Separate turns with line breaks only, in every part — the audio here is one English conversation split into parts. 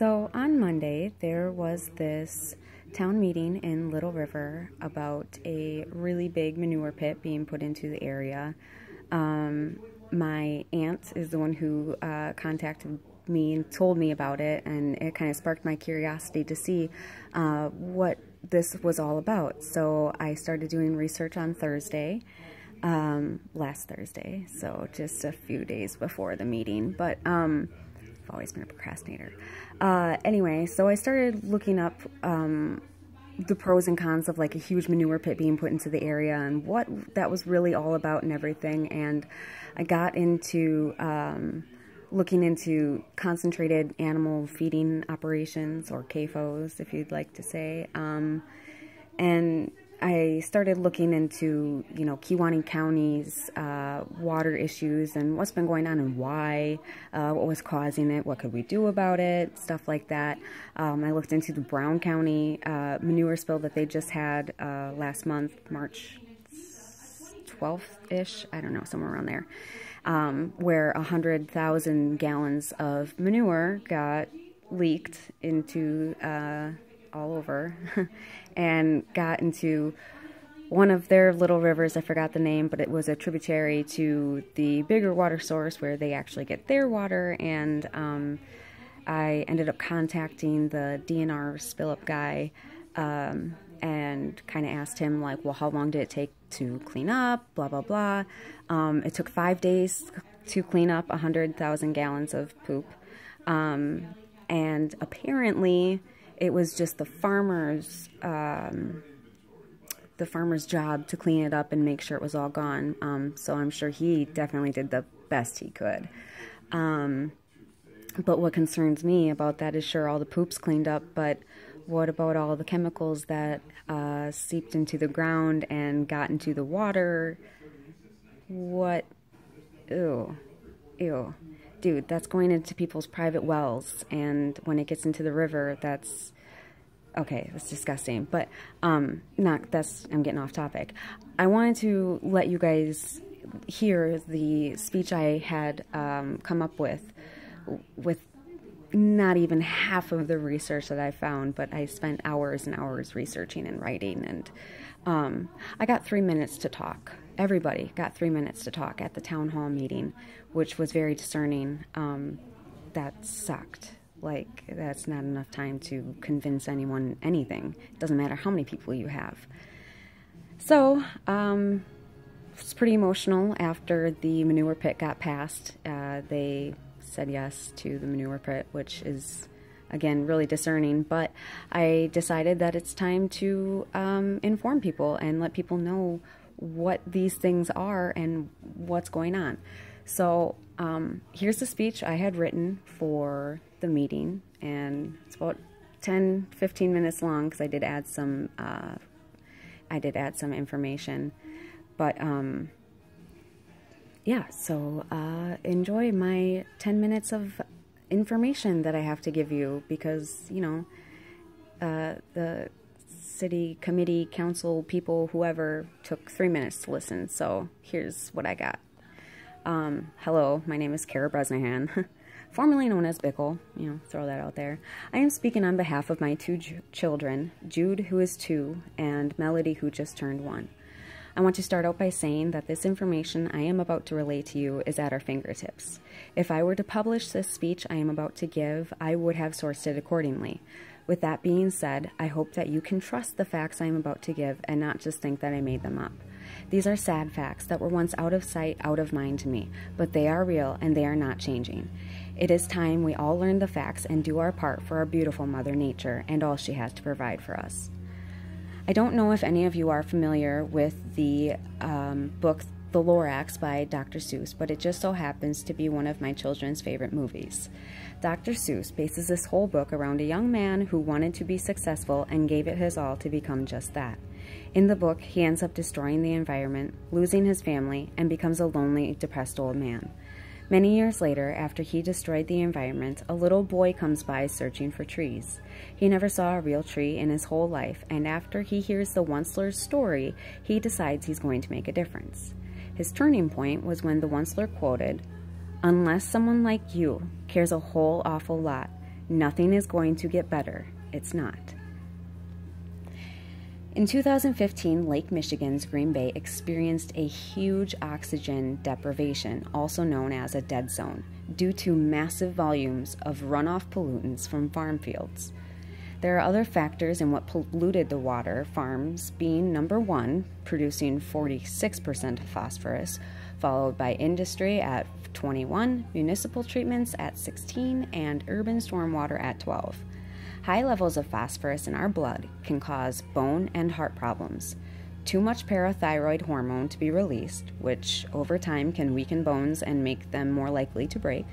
So on Monday, there was this town meeting in Little River about a really big manure pit being put into the area. My aunt is the one who contacted me and told me about it, and it kind of sparked my curiosity to see what this was all about. So I started doing research on Thursday, last Thursday, so just a few days before the meeting, but I've always been a procrastinator. Anyway, so I started looking up the pros and cons of like a huge manure pit being put into the area and what that was really all about and everything, and I got into looking into concentrated animal feeding operations, or CAFOs if you'd like to say, and I started looking into, Kewaunee County's water issues and what's been going on and why, what was causing it, what could we do about it, stuff like that. I looked into the Brown County manure spill that they just had last month, March 12th-ish, I don't know, somewhere around there, where 100,000 gallons of manure got leaked into all over and got into one of their little rivers. I forgot the name, but it was a tributary to the bigger water source where they actually get their water, and I ended up contacting the DNR spill up guy and kind of asked him, like, well, how long did it take to clean up, blah blah blah. It took 5 days to clean up 100,000 gallons of poop, and apparently it was just the farmer's job to clean it up and make sure it was all gone. So I'm sure he definitely did the best he could. But what concerns me about that is, sure, all the poop's cleaned up, but what about all the chemicals that seeped into the ground and got into the water? What? Ew. Ew. Dude, that's going into people's private wells, and when it gets into the river, that's disgusting. But I'm getting off topic. I wanted to let you guys hear the speech I had come up with not even half of the research that I found, but I spent hours and hours researching and writing, and I got 3 minutes to talk. Everybody got 3 minutes to talk at the town hall meeting, which was very discerning. That sucked. Like, that's not enough time to convince anyone anything. It doesn't matter how many people you have. So, it's pretty emotional after the manure pit got passed. They said yes to the manure pit, which is, again, really discerning. But I decided that it's time to inform people and let people know what these things are and what's going on. So here's the speech I had written for the meeting, and it's about 10-15 minutes long because I did add some information. But yeah, so enjoy my 10 minutes of information that I have to give you, because the city committee, council people, whoever, took 3 minutes to listen. So here's what I got. Hello, my name is Kara Bresnahan, formerly known as Bickle, throw that out there. I am speaking on behalf of my two children, Jude, who is 2, and Melody, who just turned 1. I want to start out by saying that this information I am about to relay to you is at our fingertips. If I were to publish this speech I am about to give, I would have sourced it accordingly. With that being said, I hope that you can trust the facts I am about to give and not just think that I made them up. These are sad facts that were once out of sight, out of mind to me, but they are real and they are not changing. It is time we all learn the facts and do our part for our beautiful Mother Nature and all she has to provide for us. I don't know if any of you are familiar with the book The Lorax by Dr. Seuss, but it just so happens to be one of my children's favorite movies. Dr. Seuss bases this whole book around a young man who wanted to be successful and gave it his all to become just that. In the book, he ends up destroying the environment, losing his family, and becomes a lonely, depressed old man. Many years later, after he destroyed the environment, a little boy comes by searching for trees. He never saw a real tree in his whole life, and after he hears the Onceler's story, he decides he's going to make a difference. His turning point was when the Onceler quoted, "Unless someone like you cares a whole awful lot, Nothing is going to get better. It's not. In 2015, Lake Michigan's Green Bay experienced a huge oxygen deprivation, also known as a dead zone, due to massive volumes of runoff pollutants from farm fields. There are other factors in what polluted the water, farms being number 1, producing 46% of phosphorus, followed by industry at 21, municipal treatments at 16, and urban stormwater at 12. High levels of phosphorus in our blood can cause bone and heart problems. Too much parathyroid hormone to be released, which over time can weaken bones and make them more likely to break.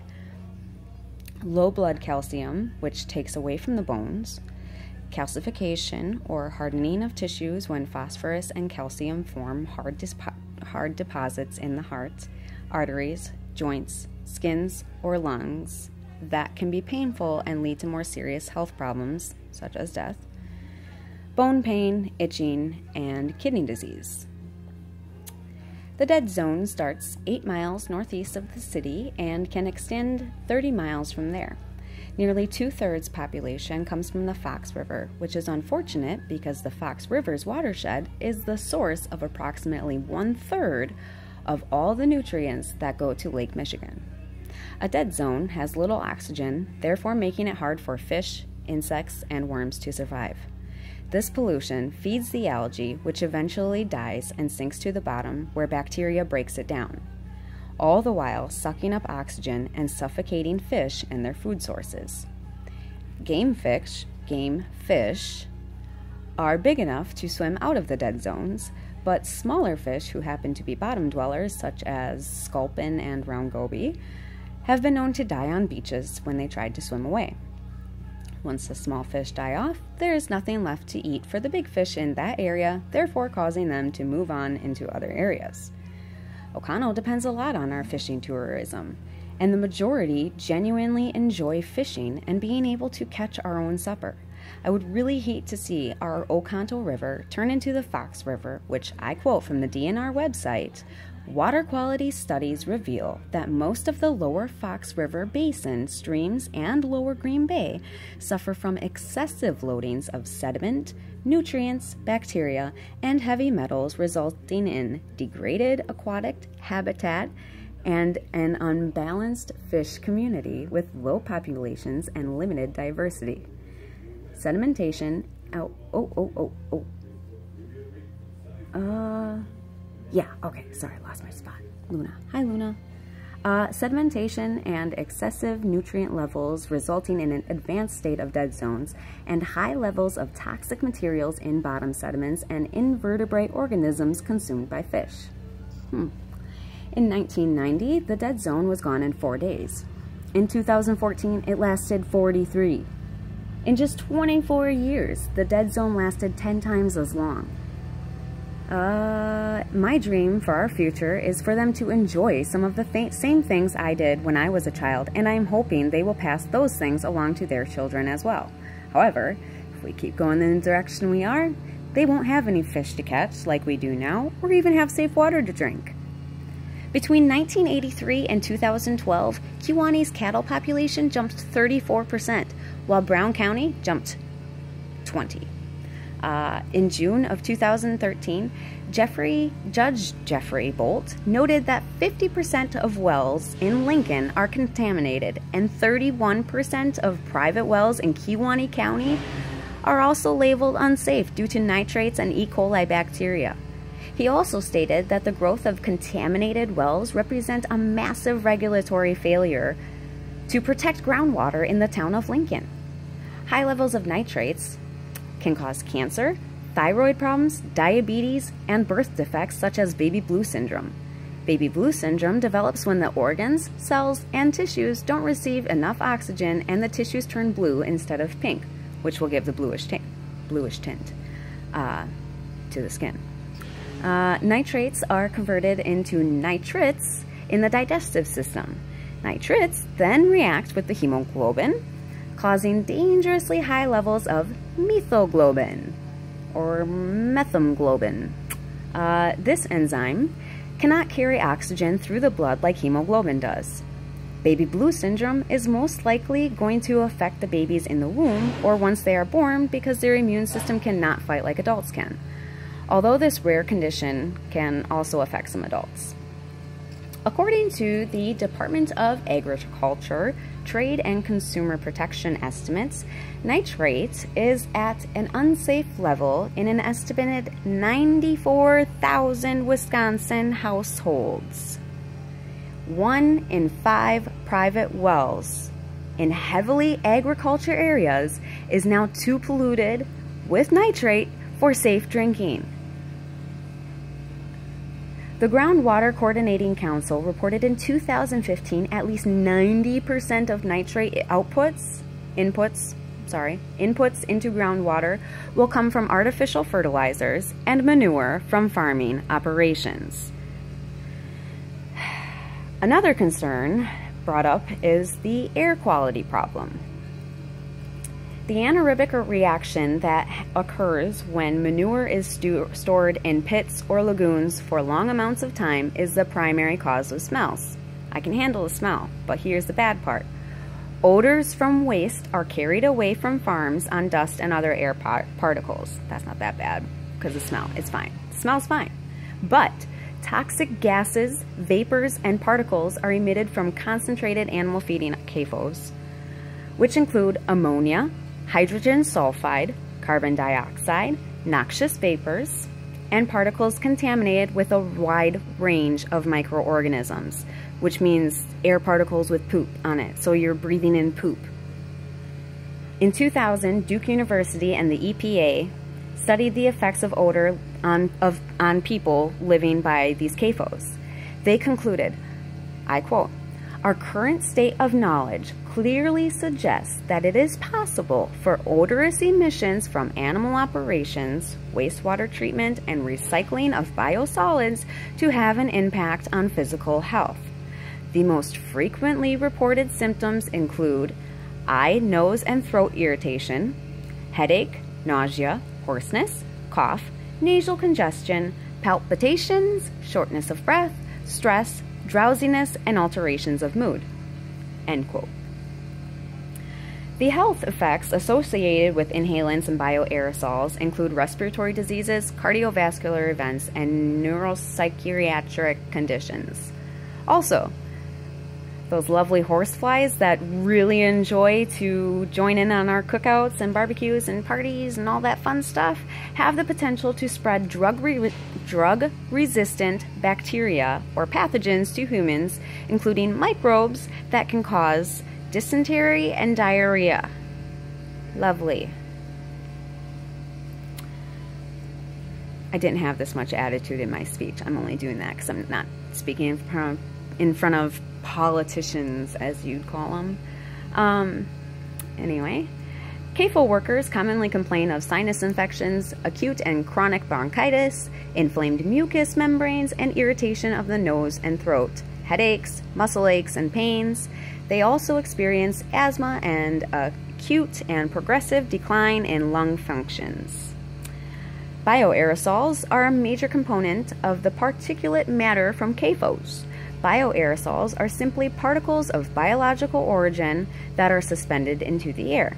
Low blood calcium, which takes away from the bones. Calcification, or hardening of tissues when phosphorus and calcium form hard deposits in the heart, arteries, joints, skins, or lungs. That can be painful and lead to more serious health problems, such as death, bone pain, itching, and kidney disease. The dead zone starts 8 miles northeast of the city and can extend 30 miles from there. Nearly 2/3 population comes from the Fox River, which is unfortunate because the Fox River's watershed is the source of approximately 1/3 of all the nutrients that go to Lake Michigan. A dead zone has little oxygen, therefore making it hard for fish, insects, and worms to survive. This pollution feeds the algae, which eventually dies and sinks to the bottom, where bacteria breaks it down, all the while sucking up oxygen and suffocating fish and their food sources. Game fish are big enough to swim out of the dead zones, but smaller fish who happen to be bottom dwellers, such as sculpin and round goby, have been known to die on beaches when they tried to swim away. Once the small fish die off, there is nothing left to eat for the big fish in that area, therefore causing them to move on into other areas. Oconto depends a lot on our fishing tourism, and the majority genuinely enjoy fishing and being able to catch our own supper. I would really hate to see our Oconto River turn into the Fox River, which I quote from the DNR website. Water quality studies reveal that most of the lower Fox River Basin streams and lower Green Bay suffer from excessive loadings of sediment, nutrients, bacteria, and heavy metals, resulting in degraded aquatic habitat and an unbalanced fish community with low populations and limited diversity. Sedimentation, yeah, okay, sorry, lost my spot. Luna. Hi, Luna. Sedimentation and excessive nutrient levels resulting in an advanced state of dead zones and high levels of toxic materials in bottom sediments and invertebrate organisms consumed by fish. In 1990, the dead zone was gone in 4 days. In 2014, it lasted 43. In just 24 years, the dead zone lasted 10 times as long. My dream for our future is for them to enjoy some of the same things I did when I was a child, and I'm hoping they will pass those things along to their children as well. However, if we keep going in the direction we are, they won't have any fish to catch like we do now, or even have safe water to drink. Between 1983 and 2012, Kewaunee Cattle population jumped 34%, while Brown County jumped 20%. In June of 2013, Judge Jeffrey Bolt noted that 50% of wells in Lincoln are contaminated, and 31% of private wells in Kewaunee County are also labeled unsafe due to nitrates and E. coli bacteria. He also stated that the growth of contaminated wells represent a massive regulatory failure to protect groundwater in the town of Lincoln. High levels of nitrates can cause cancer, thyroid problems, diabetes, and birth defects such as baby blue syndrome. Baby blue syndrome develops when the organs, cells, and tissues don't receive enough oxygen and the tissues turn blue instead of pink, which will give the bluish tint to the skin. Nitrates are converted into nitrates in the digestive system. Nitrates then react with the hemoglobin, causing dangerously high levels of methoglobin or methemoglobin. This enzyme cannot carry oxygen through the blood like hemoglobin does. Baby blue syndrome is most likely going to affect the babies in the womb or once they are born because their immune system cannot fight like adults can, although this rare condition can also affect some adults. According to the Department of Agriculture, Trade and Consumer Protection estimates, nitrate is at an unsafe level in an estimated 94,000 Wisconsin households. 1 in 5 private wells in heavily agriculture areas is now too polluted with nitrate for safe drinking. The Groundwater Coordinating Council reported in 2015 at least 90% of nitrate inputs into groundwater will come from artificial fertilizers and manure from farming operations. Another concern brought up is the air quality problem. The anaerobic reaction that occurs when manure is stored in pits or lagoons for long amounts of time is the primary cause of smells. I can handle the smell, but here's the bad part. Odors from waste are carried away from farms on dust and other air particles. That's not that bad because the smell, it's fine. The smell's fine. But toxic gases, vapors, and particles are emitted from concentrated animal feeding CAFOs, which include ammonia, hydrogen sulfide, carbon dioxide, noxious vapors, and particles contaminated with a wide range of microorganisms, which means air particles with poop on it, so you're breathing in poop. In 2000, Duke University and the EPA studied the effects of odor on people living by these CAFOs. They concluded, I quote, "Our current state of knowledge clearly suggests that it is possible for odorous emissions from animal operations, wastewater treatment, and recycling of biosolids to have an impact on physical health. The most frequently reported symptoms include eye, nose, and throat irritation, headache, nausea, hoarseness, cough, nasal congestion, palpitations, shortness of breath, stress, drowsiness, and alterations of mood." End quote. The health effects associated with inhalants and bioaerosols include respiratory diseases, cardiovascular events, and neuropsychiatric conditions. Also, those lovely horseflies that really enjoy to join in on our cookouts and barbecues and parties and all that fun stuff have the potential to spread drug-resistant bacteria or pathogens to humans, including microbes that can cause dysentery and diarrhea. Lovely. I didn't have this much attitude in my speech. I'm only doing that because I'm not speaking in front of politicians, as you'd call them. Anyway, CAFO workers commonly complain of sinus infections, acute and chronic bronchitis, inflamed mucous membranes, and irritation of the nose and throat, headaches, muscle aches, and pains. They also experience asthma and acute and progressive decline in lung functions. Bioaerosols are a major component of the particulate matter from CAFOs. Bioaerosols are simply particles of biological origin that are suspended into the air.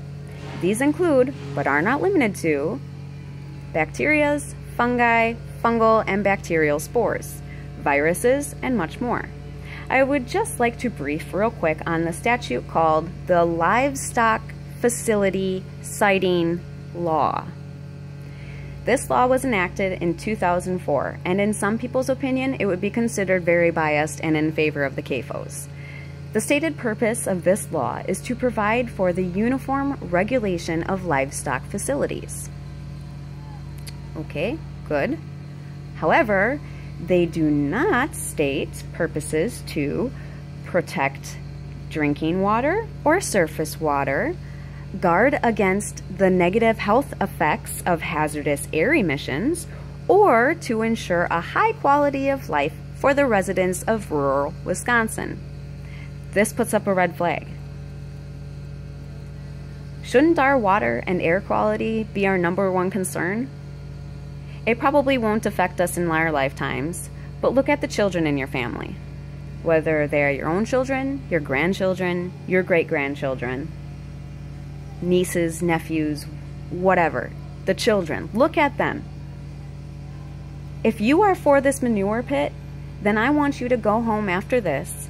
These include, but are not limited to, bacteria, fungi, fungal and bacterial spores, viruses, and much more. I would just like to brief real quick on the statute called the Livestock Facility Siting Law. This law was enacted in 2004, and in some people's opinion, it would be considered very biased and in favor of the CAFOs. The stated purpose of this law is to provide for the uniform regulation of livestock facilities. Okay, good. However, they do not state purposes to protect drinking water or surface water, guard against the negative health effects of hazardous air emissions, or to ensure a high quality of life for the residents of rural Wisconsin. This puts up a red flag. Shouldn't our water and air quality be our #1 concern? It probably won't affect us in our lifetimes, but look at the children in your family. whether they're your own children, your grandchildren, your great-grandchildren, nieces, nephews, whatever, the children. Look at them. If you are for this manure pit, then I want you to go home after this,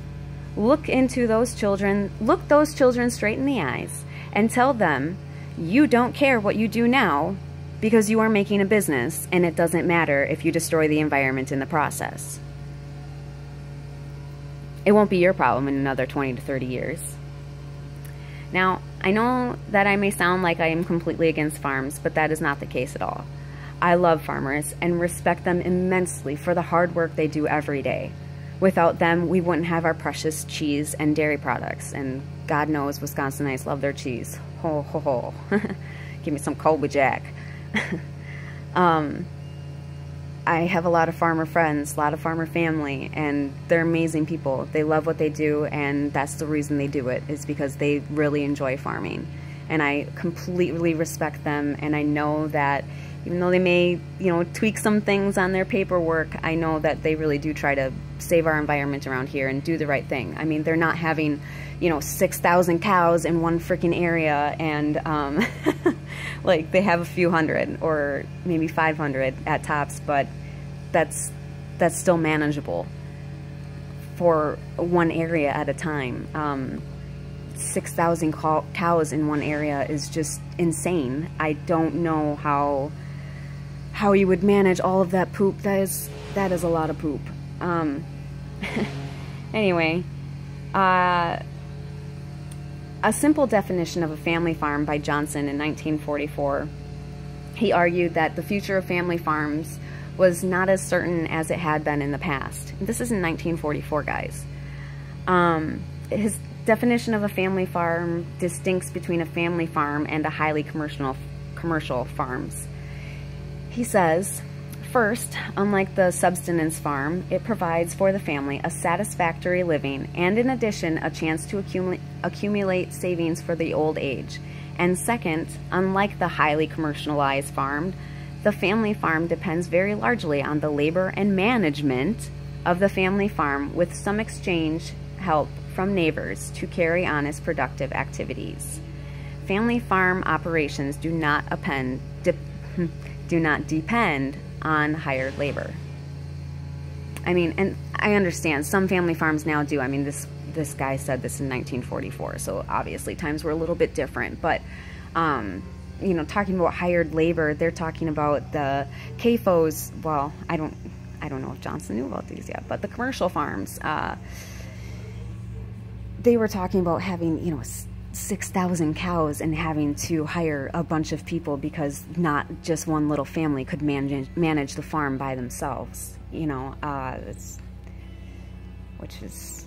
look into those children, look those children straight in the eyes, and tell them you don't care what you do now because you are making a business, and it doesn't matter if you destroy the environment in the process. It won't be your problem in another 20 to 30 years. Now, I know that I may sound like I am completely against farms, but that is not the case at all. I love farmers and respect them immensely for the hard work they do every day. Without them, we wouldn't have our precious cheese and dairy products, and God knows Wisconsinites love their cheese. Ho, ho, ho. Give me some Colby Jack. I have a lot of farmer friends, a lot of farmer family, and they're amazing people. They love what they do, and that's the reason they do it, is because they really enjoy farming. And I completely respect them, and I know that even though they may, tweak some things on their paperwork, I know that they really do try to save our environment around here and do the right thing. I mean, they're not having, 6,000 cows in one freaking area, and like they have a few hundred or maybe 500 at tops, but that's still manageable for one area at a time. 6,000 cows in one area is just insane. I don't know how you would manage all of that poop. That is a lot of poop. Anyway, a simple definition of a family farm by Johnson in 1944. He argued that the future of family farms was not as certain as it had been in the past. This is in 1944, guys. His definition of a family farm distincts between a family farm and a highly commercial farms. He says, first, unlike the subsistence farm, it provides for the family a satisfactory living and, in addition, a chance to accumulate savings for the old age. And second, unlike the highly commercialized farm, the family farm depends very largely on the labor and management of the family farm, with some exchange help from neighbors to carry on its productive activities. Family farm operations do not depend on hired labor. I mean, and I understand some family farms now do. I mean, this guy said this in 1944, so obviously times were a little bit different. But talking about hired labor, they're talking about the CAFOs. Well, I don't know if Johnson knew about these yet, but the commercial farms. They were talking about having, 6,000 cows and having to hire a bunch of people because not just one little family could manage the farm by themselves, which is,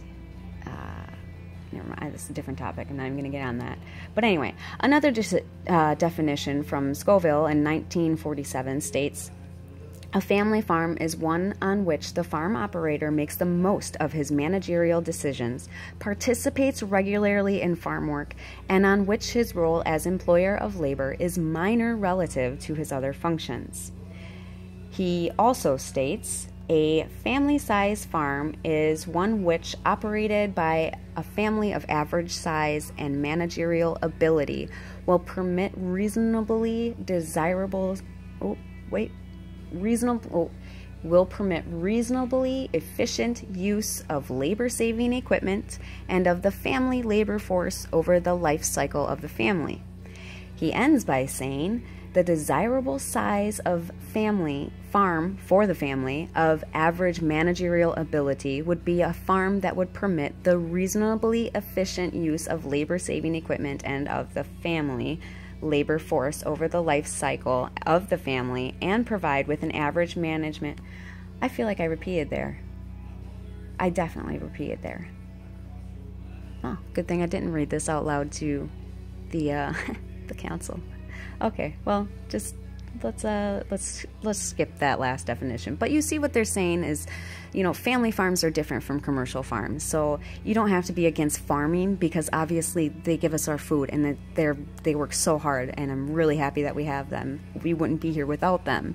never mind, this is a different topic, I'm not even going to get on that. But anyway, another definition from Scoville in 1947 states, a family farm is one on which the farm operator makes the most of his managerial decisions, participates regularly in farm work, and on which his role as employer of labor is minor relative to his other functions. He also states, a family-size farm is one which, operated by a family of average size and managerial ability, will permit reasonably efficient use of labor-saving equipment and of the family labor force over the life cycle of the family. He ends by saying, the desirable size of family farm for the family of average managerial ability would be a farm that would permit the reasonably efficient use of labor-saving equipment and of the family labor force over the life cycle of the family and provide with an average management. I feel like I repeated there. I definitely repeated there. Oh, good thing I didn't read this out loud to the the council. Okay, well, just let's skip that last definition. But you see what they're saying is, you know, family farms are different from commercial farms. So you don't have to be against farming, because obviously they give us our food and they work so hard, and I'm really happy that we have them. We wouldn't be here without them.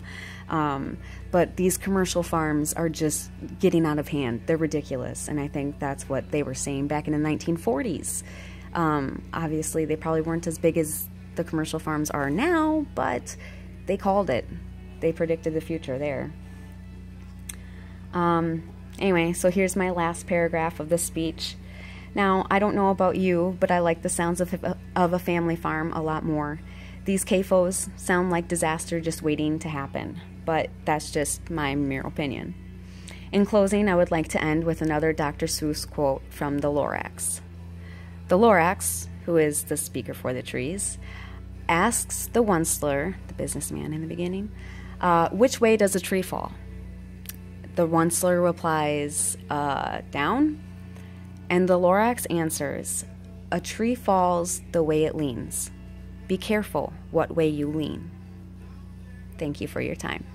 But these commercial farms are just getting out of hand. They're ridiculous, and I think that's what they were saying back in the 1940s. Obviously, they probably weren't as big as the commercial farms are now, but they called it. They predicted the future there. Anyway, so here's my last paragraph of the speech. Now, I don't know about you, but I like the sounds of a family farm a lot more. These CAFOs sound like disaster just waiting to happen, but that's just my mere opinion. In closing, I would like to end with another Dr. Seuss quote from the Lorax. The Lorax, who is the speaker for the trees, asks the Onceler, the businessman in the beginning, which way does a tree fall? The Onceler replies, down. And the Lorax answers, a tree falls the way it leans. Be careful what way you lean. Thank you for your time.